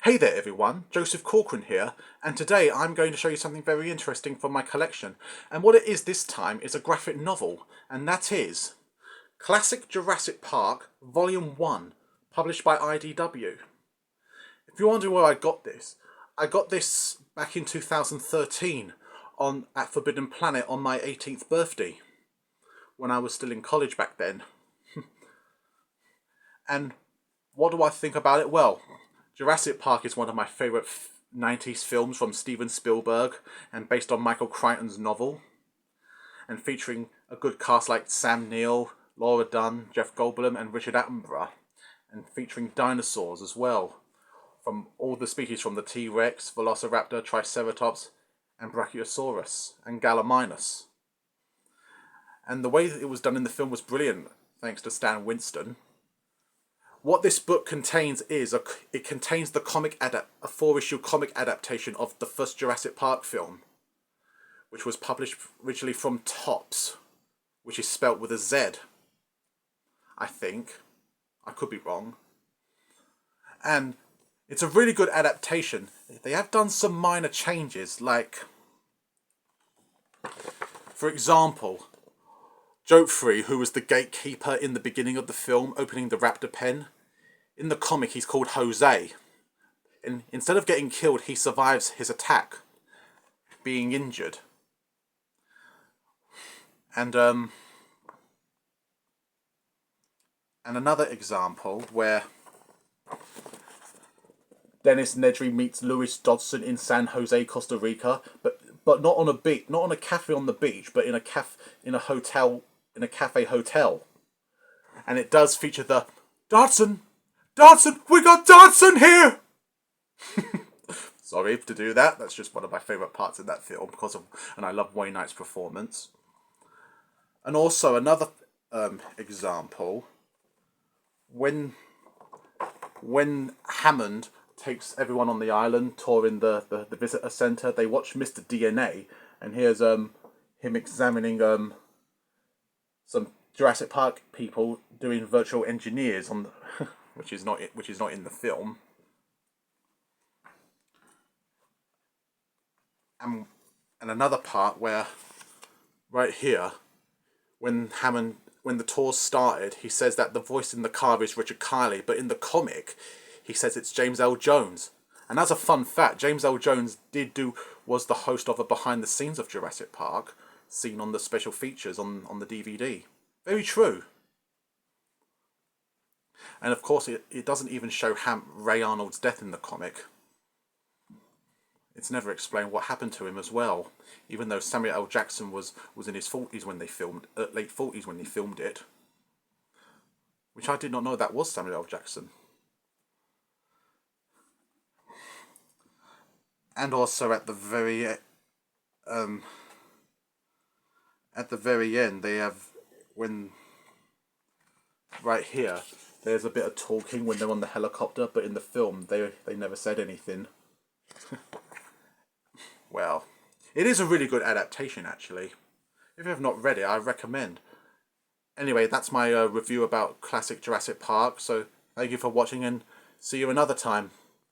Hey there everyone, Joseph Corcoran here, and today I'm going to show you something very interesting from my collection. And what it is this time is a graphic novel, and that is Classic Jurassic Park Volume 1, published by IDW. If you're wondering where I got this back in 2013 at Forbidden Planet on my 18th birthday, when I was still in college back then. And what do I think about it? Well, Jurassic Park is one of my favourite 90s films from Steven Spielberg and based on Michael Crichton's novel, and featuring a good cast like Sam Neill, Laura Dunn, Jeff Goldblum and Richard Attenborough, and featuring dinosaurs as well, from all the species from the T-Rex, Velociraptor, Triceratops and Brachiosaurus and Gallimimus. And the way that it was done in the film was brilliant, thanks to Stan Winston. What this book contains is it contains the a 4-issue comic adaptation of the first Jurassic Park film, which was published originally from Topps, which is spelt with a Z, I think. I could be wrong. And it's a really good adaptation. They have done some minor changes, like, for example, Joffrey, who was the gatekeeper in the beginning of the film, opening the raptor pen. In the comic, he's called Jose. And instead of getting killed, he survives his attack, being injured. And another example where Dennis Nedry meets Louis Dodson in San Jose, Costa Rica, but not on a beach, not on a cafe on the beach, but in a cafe hotel. And it does feature the Dodson, we got Dodson here. Sorry to do that. That's just one of my favourite parts in that film and I love Wayne Knight's performance. And also another example, when Hammond takes everyone on the island, touring the visitor centre, they watch Mr. DNA, and here's him examining some Jurassic Park people doing virtual engineers on the, which is not in the film. And another part where, right here, when the tour started, he says that the voice in the car is Richard Kiley, but in the comic, he says it's James L. Jones. And as a fun fact, James L. Jones was the host of a behind the scenes of Jurassic Park, seen on the special features on the DVD. Very true. And of course, it doesn't even show Ray Arnold's death in the comic. It's never explained what happened to him as well, even though Samuel L. Jackson was in his 40s when they filmed, late 40s when he filmed it. Which I did not know that was Samuel L. Jackson. And also at the very end, they have, right here, there's a bit of talking when they're on the helicopter, but in the film, they never said anything. Well, it is a really good adaptation, actually. If you have not read it, I recommend. Anyway, that's my review about classic Jurassic Park, so thank you for watching and see you another time.